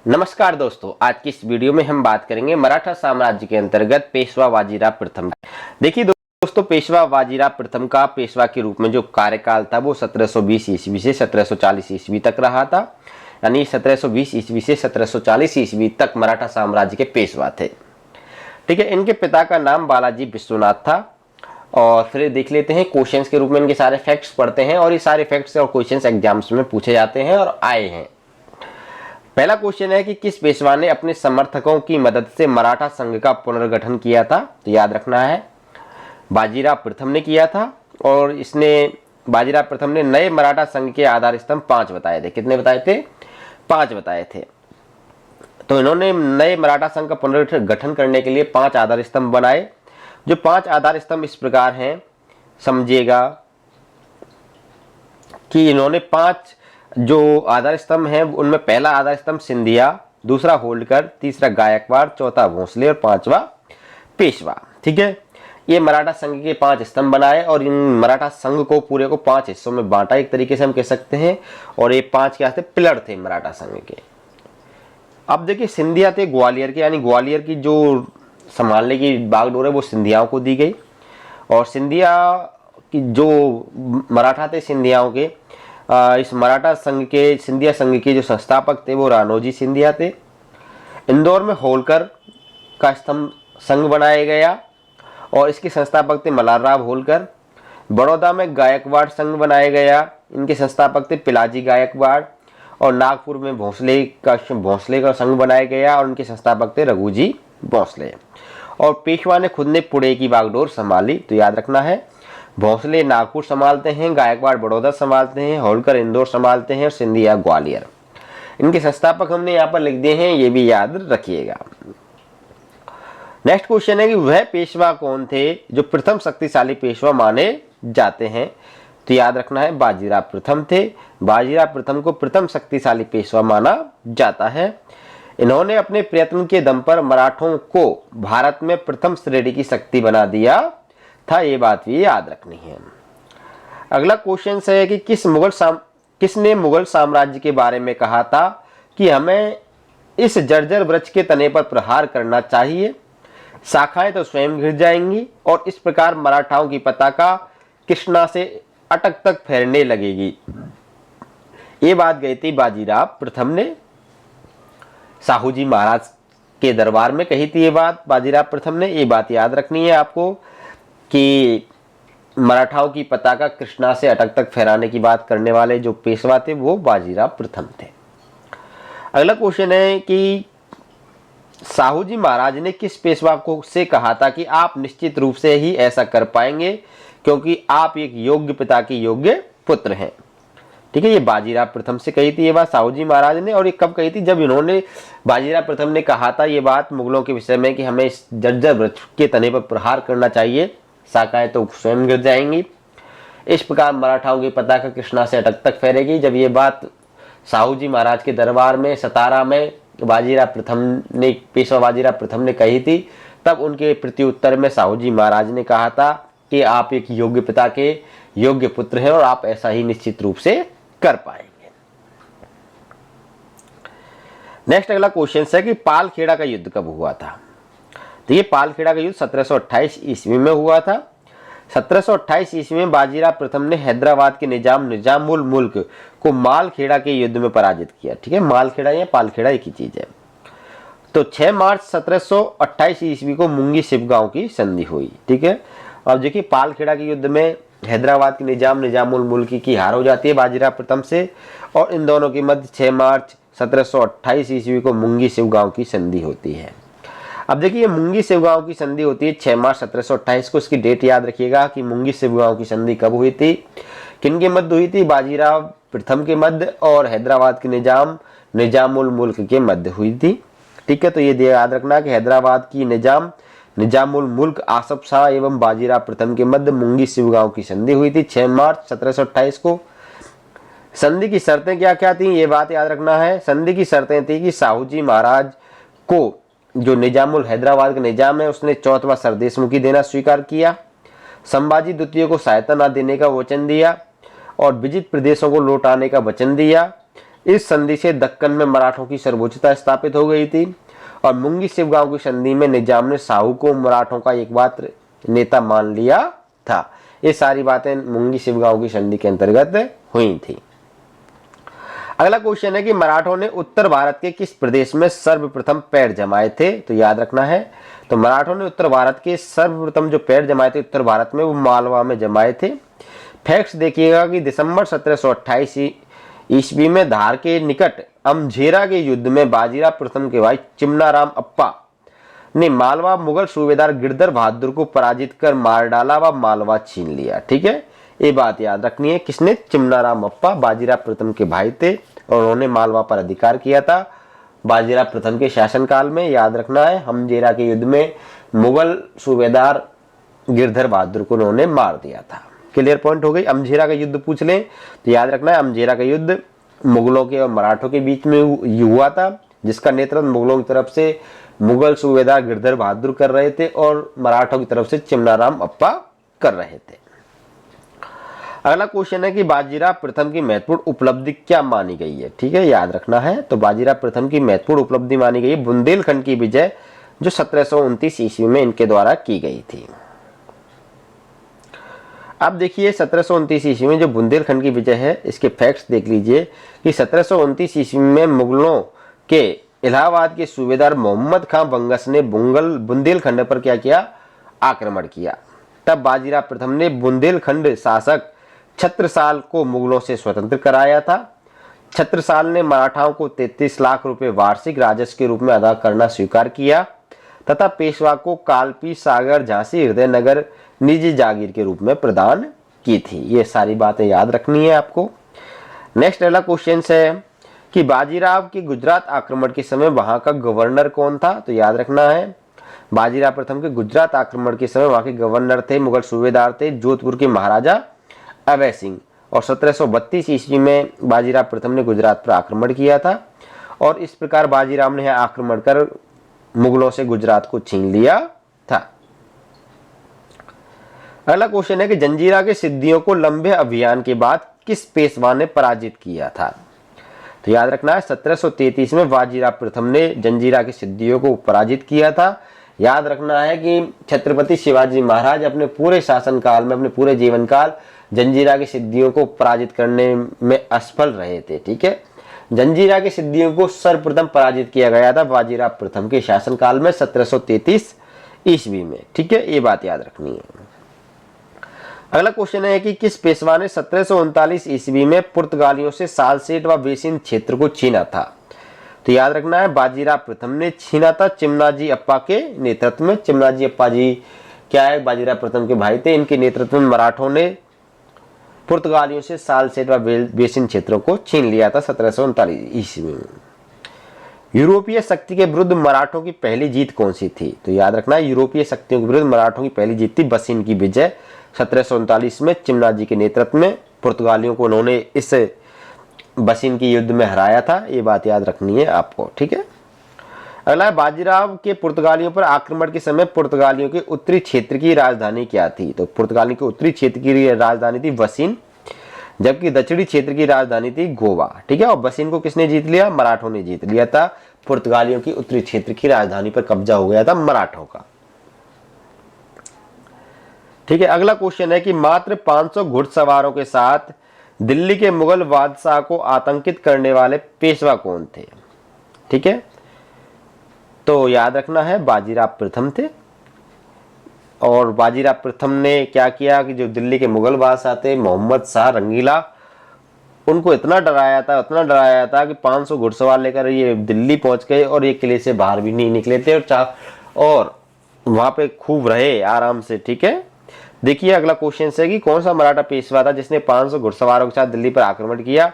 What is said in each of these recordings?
नमस्कार दोस्तों, आज की इस वीडियो में हम बात करेंगे मराठा साम्राज्य के अंतर्गत पेशवा बाजीराव प्रथम। देखिए दोस्तों, पेशवा बाजीराव प्रथम का पेशवा के रूप में जो कार्यकाल था वो 1720 ईस्वी से 1740 ईस्वी तक रहा था। यानी 1720 ईस्वी से 1740 ईस्वी तक मराठा साम्राज्य के पेशवा थे। ठीक है, इनके पिता का नाम बालाजी विश्वनाथ था। और फिर देख लेते हैं क्वेश्चंस के रूप में इनके सारे फैक्ट्स पढ़ते हैं, और ये सारे फैक्ट्स और क्वेश्चंस एग्जाम्स में पूछे जाते हैं और आए हैं। पहला क्वेश्चन है कि किस पेशवा ने अपने समर्थकों की मदद से मराठा संघ का पुनर्गठन किया था? तो याद रखना है, बाजीराव प्रथम ने किया था। और इसने बाजीराव प्रथम ने नए मराठा संघ के आधार स्तंभ 5 बताए थे। कितने बताए थे? 5 बताए थे। तो इन्होंने नए मराठा संघ का पुनर्गठन करने के लिए 5 आधार स्तंभ बनाए। जो 5 आधार स्तंभ इस प्रकार हैं, समझिएगा कि इन्होंने 5 जो आधार स्तंभ हैं उनमें पहला आधार स्तंभ सिंधिया, दूसरा होल्कर, तीसरा गायकवाड़, चौथा भोसले और पांचवा पेशवा। ठीक है, ये मराठा संघ के 5 स्तंभ बनाए और इन मराठा संघ को पूरे को 5 हिस्सों में बांटा, एक तरीके से हम कह सकते हैं। और ये 5 क्या थे? पिलर थे मराठा संघ के। अब देखिए, सिंधिया थे ग्वालियर के, यानी ग्वालियर की जो संभालने की बागडोर है वो सिंधियाओं को दी गई। और सिंधिया की जो मराठा थे सिंधियाओं के, इस मराठा संघ के, सिंधिया संघ के जो संस्थापक थे वो राणोजी सिंधिया थे। इंदौर में होलकर का स्तंभ संघ बनाया गया और इसके संस्थापक थे मल्हारराव होलकर। बड़ौदा में गायकवाड़ संघ बनाया गया, इनके संस्थापक थे पिलाजी गायकवाड़। और नागपुर में भोसले का संघ बनाया गया और इनके संस्थापक थे रघुजी भोसले। और पेशवा ने खुद ने पुणे की बागडोर संभाली। तो याद रखना है, भोसले नागपुर संभालते हैं, गायकवाड़ बड़ौदा संभालते हैं, होलकर इंदौर संभालते हैं और सिंधिया ग्वालियर। इनके संस्थापक हमने यहाँ पर लिख दिए हैं, ये भी याद रखिएगा। नेक्स्ट क्वेश्चन है कि वह पेशवा कौन थे जो प्रथम शक्तिशाली पेशवा माने जाते हैं? तो याद रखना है, बाजीराव प्रथम थे। बाजीराव प्रथम को प्रथम शक्तिशाली पेशवा माना जाता है। इन्होंने अपने प्रयत्न के दम पर मराठों को भारत में प्रथम श्रेणी की शक्ति बना दिया था, ये बात भी याद रखनी है। अगला क्वेश्चन है कि किसने मुगल साम्राज्य के बारे में कहा था कि हमें इस जर्जर वृक्ष के तने पर प्रहार करना चाहिए, शाखाएं तो स्वयं गिर जाएंगी और इस प्रकार मराठाओं की पताका कृष्णा से अटक तक फैलने लगेगी। ये बात गई थी बाजीराव प्रथम ने साहूजी महाराज के दरबार में कही थी। ये बात बाजीराव प्रथम ने, ये बात याद रखनी है आपको कि मराठाओं की पताका कृष्णा से अटक तक फहराने की बात करने वाले जो पेशवा थे वो बाजीराव प्रथम थे। अगला क्वेश्चन है कि साहूजी महाराज ने किस पेशवा को से कहा था कि आप निश्चित रूप से ही ऐसा कर पाएंगे क्योंकि आप एक योग्य पिता के योग्य पुत्र हैं? ठीक है, ये बाजीराव प्रथम से कही थी ये बात साहूजी महाराज ने। और ये कब कही थी? जब इन्होंने, बाजीराव प्रथम ने कहा था ये बात मुगलों के विषय में कि हमें इस जर्जर वृक्ष के तने पर प्रहार करना चाहिए, शाखाएं तो स्वयं गिर जाएंगी, इस प्रकार मराठाओं की पताका कृष्णा से अटक तक फैलेगी। जब ये बात साहूजी महाराज के दरबार में सतारा में बाजीराव प्रथम ने, पेशवा बाजीराव प्रथम ने कही थी, तब उनके प्रत्युत्तर में साहूजी महाराज ने कहा था कि आप एक योग्य पिता के योग्य पुत्र हैं और आप ऐसा ही निश्चित रूप से कर पाएंगे। नेक्स्ट अगला क्वेश्चन है कि पालखेड़ा का युद्ध कब हुआ था? तो ये पालखेड़ा का युद्ध 1728 ईस्वी में हुआ था। 1728 ईस्वी में बाजीराव प्रथम ने हैदराबाद के निजामुल मुल्क को मालखेड़ा के युद्ध में पराजित किया। ठीक है, मालखेड़ा या पालखेड़ा एक ही चीज है। तो 6 मार्च 1728 ईस्वी को मुंगी शिवगांव की संधि हुई। ठीक है, अब देखिए पालखेड़ा के युद्ध में हैदराबाद के निजामुल मुल्क की हार हो जाती है बाजीराव प्रथम से, और इन दोनों के मध्य 6 मार्च 1728 ईस्वी को मुंगी शिवगांव की संधि होती है। अब देखिए, मुंगी शिवगांव की संधि होती है 6 मार्च 1728 को। इसकी डेट याद रखिएगा कि मुंगी शिवगांव की संधि कब हुई थी, किन के मध्य हुई थी? बाजीराव प्रथम के मध्य और हैदराबाद के निजामुल मुल्क के मध्य हुई थी। ठीक है, तो ये याद रखना कि हैदराबाद की निजामुल मुल्क आसफ शाह एवं बाजीराव प्रथम के मध्य मुंगी शिवगांव की संधि हुई थी 6 मार्च 1728 को। संधि की शर्तें क्या क्या थी, ये बात याद रखना है। संधि की शर्तें थी कि साहूजी महाराज को जो हैदराबाद का निजाम है उसने चौथवा सरदेशमुखी देना स्वीकार किया, संभाजी द्वितीय को सहायता न देने का वचन दिया और विजित प्रदेशों को लौटाने का वचन दिया। इस संधि से दक्कन में मराठों की सर्वोच्चता स्थापित हो गई थी और मुंगी शिवगांव की संधि में निजाम ने साहू को मराठों का एकमात्र नेता मान लिया था। ये सारी बातें मुंगी शिवगांव की संधि के अंतर्गत हुई थी। अगला क्वेश्चन है कि मराठों ने उत्तर भारत के किस प्रदेश में सर्वप्रथम पैर जमाए थे? तो याद रखना है, तो मराठों ने उत्तर भारत के सर्वप्रथम जो पैर जमाए थे उत्तर भारत में, वो मालवा में जमाए थे। फैक्ट्स देखिएगा कि दिसंबर 1728 ईस्वी में धार के निकट अमझेरा के युद्ध में बाजीराव प्रथम के भाई चिमनाराम अप्पा ने मालवा मुगल सूबेदार गिरधर बहादुर को पराजित कर मार डाला व मालवा छीन लिया। ठीक है, ये बात याद रखनी है। किसने? चिमनाराम अप्पा बाजीराव प्रथम के भाई थे और उन्होंने मालवा पर अधिकार किया था बाजीराव प्रथम के शासनकाल में। याद रखना है, अमझेरा के युद्ध में मुगल सूबेदार गिरधर बहादुर को उन्होंने मार दिया था। क्लियर पॉइंट हो गई। अमझेरा का युद्ध पूछ लें तो याद रखना है, अमझेरा का युद्ध मुगलों के और मराठों के बीच में हुआ था, जिसका नेतृत्व मुगलों की तरफ से मुगल सूबेदार गिरधर बहादुर कर रहे थे और मराठों की तरफ से चिमनाराम अप्पा कर रहे थे। अगला क्वेश्चन है कि बाजीराव प्रथम की महत्वपूर्ण उपलब्धि क्या मानी गई है? ठीक है, याद रखना है। तो बाजीराव प्रथम की महत्वपूर्ण उपलब्धि मानी गई है बुंदेलखंड की विजय, जो 1729 ईस्वी में इनके द्वारा की गई थी। अब देखिए 1729 ईस्वी में जो बुंदेलखंड की विजय है, इसके फैक्ट्स देख लीजिए कि 1729 ईस्वी में मुगलों के इलाहाबाद के सूबेदार मोहम्मद खां बंगस ने बुंदेलखंड पर क्या किया? आक्रमण किया। तब बाजीराव प्रथम ने बुंदेलखंड शासक छत्रसाल को मुगलों से स्वतंत्र कराया था। छत्रसाल ने मराठाओं को 33 लाख रुपए वार्षिक राजस्व के रूप में अदा करना स्वीकार किया तथा पेशवा को कालपी, सागर, झांसी, हृदयनगर निजी जागीर के रूप में प्रदान की थी। ये सारी बातें याद रखनी है आपको। नेक्स्ट अगला क्वेश्चन है कि बाजीराव के गुजरात आक्रमण के समय वहां का गवर्नर कौन था? तो याद रखना है, बाजीराव प्रथम के गुजरात आक्रमण के समय वहां के गवर्नर थे, मुगल सूबेदार थे जोधपुर के महाराजा अभय सिंह। और 1732 ईस्वी में बाजीराव प्रथम ने गुजरात पर आक्रमण किया था और इस प्रकार बाजीराव ने आक्रमण कर मुगलों से गुजरात को छीन लिया था। अगला क्वेश्चन है कि जंजीरा के सिद्धियों को लंबे अभियान के बाद किस पेशवा ने पराजित किया था? तो याद रखना है, 1733 में बाजीराव प्रथम ने जंजीरा के सिद्धियों को पराजित किया था। याद रखना है कि छत्रपति शिवाजी महाराज अपने पूरे शासनकाल में, अपने पूरे जीवन काल जंजीरा की सिद्धियों को पराजित करने में असफल रहे थे। ठीक है, जंजीरा की सिद्धियों को सर्वप्रथम पराजित किया गया था बाजीराव प्रथम के शासनकाल में 1733 ईस्वी में। ठीक है, ये बात याद रखनी है। अगला क्वेश्चन है कि किस पेशवा ने 1739 ईस्वी में पुर्तगालियों से सालसेट व बेसिन क्षेत्र को छीना था? तो याद रखना है, बाजीराव प्रथम ने छीना था चिमनाजी अप्पा के नेतृत्व में। चिमनाजी अप्पा जी क्या है? बाजीराव प्रथम के भाई थे। इनके नेतृत्व में मराठों ने पुर्तगालियों से सालसेट व बेसिन क्षेत्रों को छीन लिया था 1739 ईस्वी में। यूरोपीय शक्ति के विरुद्ध मराठों की पहली जीत कौन सी थी? तो याद रखना है, यूरोपीय शक्तियों के विरुद्ध मराठों की पहली जीत थी बसिन की विजय 1739 में। चिमनाजी के नेतृत्व में पुर्तगालियों को उन्होंने इस बसिन की युद्ध में हराया था। ये बात याद रखनी है आपको। ठीक है, अगला बाजीराव के पुर्तगालियों पर आक्रमण के समय पुर्तगालियों के उत्तरी क्षेत्र की राजधानी क्या थी? तो पुर्तगालियों के उत्तरी क्षेत्र की राजधानी थी बसिन, जबकि दक्षिणी क्षेत्र की राजधानी थी गोवा। ठीक है, और बसिन को किसने जीत लिया? मराठों ने जीत लिया था। पुर्तगालियों की उत्तरी क्षेत्र की राजधानी पर कब्जा हो गया था मराठों का। ठीक है, अगला क्वेश्चन है कि मात्र 500 घुड़सवारों के साथ दिल्ली के मुगल बादशाह को आतंकित करने वाले पेशवा कौन थे? ठीक है, तो याद रखना है, बाजीराव प्रथम थे। और बाजीराव प्रथम ने क्या किया कि जो दिल्ली के मुगल बादशाह थे मोहम्मद शाह रंगीला, उनको इतना डराया था कि 500 घुड़सवार लेकर ये दिल्ली पहुंच गए और ये किले से बाहर भी नहीं निकले थे और वहां पे खूब रहे आराम से। ठीक है, देखिए अगला क्वेश्चन है कि कौन सा मराठा पेशवा था जिसने 500 घुड़सवारों के साथ दिल्ली पर आक्रमण किया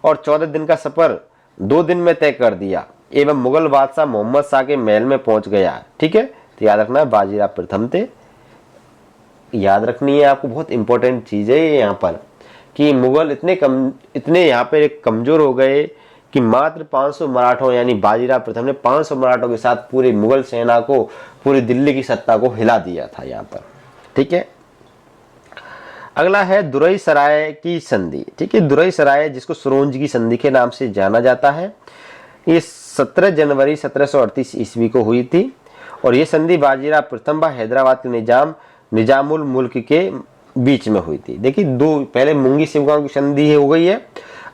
और 14 दिन का सफर 2 दिन में तय कर दिया एवं मुगल बादशाह मोहम्मद शाह के महल में पहुंच गया? ठीक है, तो याद रखना बाजीराव प्रथम थे। याद रखनी है आपको, बहुत इंपॉर्टेंट चीज है ये यहाँ पर कि मुगल इतने यहाँ पे कमजोर हो गए कि मात्र 500 मराठों यानी बाजीराव प्रथम ने 500 मराठों के साथ पूरी मुगल सेना को, पूरी दिल्ली की सत्ता को हिला दिया था यहाँ पर। ठीक है, अगला है दुरई सराय की संधि। ठीक है, दुरई सराय जिसको सुरोंज की संधि के नाम से जाना जाता है, ये 17 जनवरी 1738 ईस्वी को हुई थी और ये संधि बाजीराव प्रथम व हैदराबाद के निजामुल मुल्क के बीच में हुई थी। देखिए, दो पहले मुंगी शिवगांव की संधि हो गई है,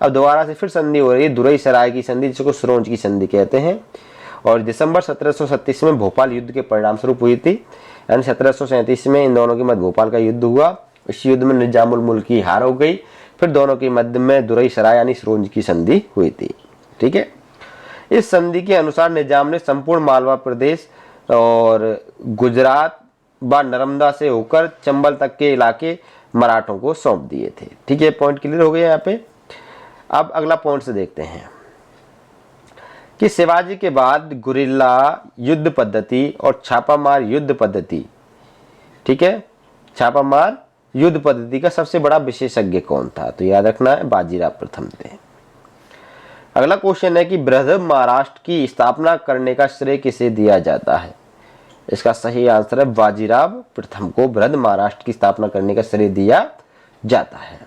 अब दोबारा से फिर संधि हो रही है दुरई सराय की संधि, जिसको सुरोंज की संधि कहते हैं, और दिसंबर 1737 में भोपाल युद्ध के परिणाम स्वरूप हुई थी। यानी 1737 में इन दोनों के मध्य भोपाल का युद्ध हुआ। इस युद्ध में निजामुल मुल्क की हार हो गई, फिर दोनों के मध्य में दुरई सराय यानी सुरोंज की संधि हुई थी। ठीक है, इस संधि के अनुसार निजाम ने संपूर्ण मालवा प्रदेश और गुजरात व नर्मदा से होकर चंबल तक के इलाके मराठों को सौंप दिए थे। ठीक है, पॉइंट क्लियर हो गया यहाँ पे। अब अगला पॉइंट से देखते हैं कि शिवाजी के बाद गुरिल्ला युद्ध पद्धति और छापामार युद्ध पद्धति, ठीक है, छापामार युद्ध पद्धति का सबसे बड़ा विशेषज्ञ कौन था? तो याद रखना है बाजीराव प्रथम थे। अगला क्वेश्चन है कि बृहद महाराष्ट्र की स्थापना करने का श्रेय किसे दिया जाता है? इसका सही आंसर है बाजीराव प्रथम को बृहद महाराष्ट्र की स्थापना करने का श्रेय दिया जाता है।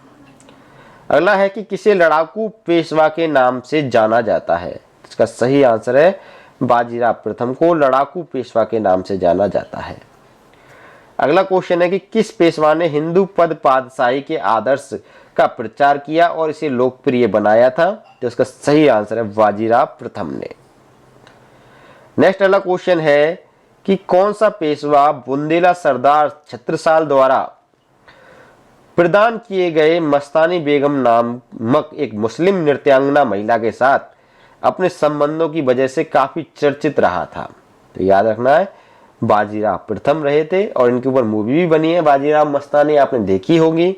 अगला है कि किसे लड़ाकू पेशवा के नाम से जाना जाता है? इसका सही आंसर है बाजीराव प्रथम को लड़ाकू पेशवा के नाम से जाना जाता है। अगला क्वेश्चन है कि किस पेशवा ने हिंदू पद पातशाही के आदर्श का प्रचार किया और इसे लोकप्रिय बनाया था? तो इसका सही आंसर है बाजीराव प्रथम ने। नेक्स्ट अगला क्वेश्चन है कि कौन सा पेशवा बुंदेला सरदार छत्रसाल द्वारा प्रदान किए गए मस्तानी बेगम नामक एक मुस्लिम नृत्यांगना महिला के साथ अपने संबंधों की वजह से काफी चर्चित रहा था? तो याद रखना है बाजीराव प्रथम रहे थे और इनके ऊपर मूवी भी बनी है बाजीराव मस्तानी, आपने देखी होगी।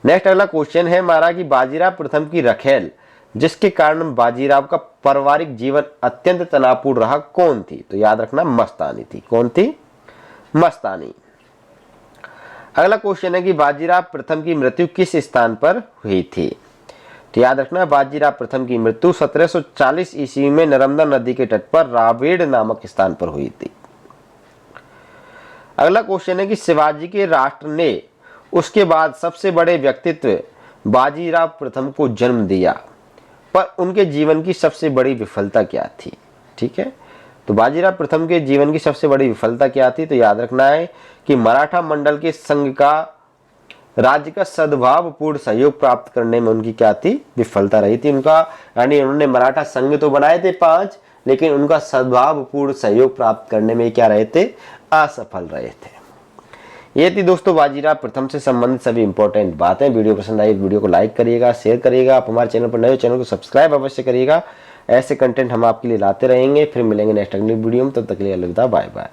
नेक्स्ट अगला क्वेश्चन है हमारा कि बाजीराव प्रथम की रखेल जिसके कारण बाजीराव का पारिवारिक जीवन अत्यंत तनावपूर्ण रहा कौन थी? तो याद रखना मस्तानी थी। कौन थी? मस्तानी। अगला क्वेश्चन है कि बाजीराव प्रथम की मृत्यु किस स्थान पर हुई थी? तो याद रखना बाजीराव प्रथम की मृत्यु 1740 ईस्वी में नर्मदा नदी के तट पर रावेड़ नामक स्थान पर हुई थी। अगला क्वेश्चन है कि शिवाजी के राष्ट्र ने उसके बाद सबसे बड़े व्यक्तित्व बाजीराव प्रथम को जन्म दिया, पर उनके जीवन की सबसे बड़ी विफलता क्या थी? ठीक है, तो बाजीराव प्रथम के जीवन की सबसे बड़ी विफलता क्या थी? तो याद रखना है कि मराठा मंडल के संघ का राज्य का सद्भावपूर्ण सहयोग प्राप्त करने में उनकी क्या थी? विफलता रही थी उनका। यानी उन्होंने मराठा संघ तो बनाए थे 5, लेकिन उनका सद्भावपूर्ण सहयोग प्राप्त करने में क्या रहे थे? असफल रहे थे। ये थी दोस्तों बाजीराव प्रथम से संबंधित सभी इंपॉर्टेंट बातें। वीडियो पसंद आई वीडियो को लाइक करिएगा, शेयर करिएगा। आप हमारे चैनल पर नए चैनल को सब्सक्राइब अवश्य करिएगा। ऐसे कंटेंट हम आपके लिए लाते रहेंगे। फिर मिलेंगे नेक्स्ट अगली वीडियो में, तब तक के लिए अलविदा, बाय बाय।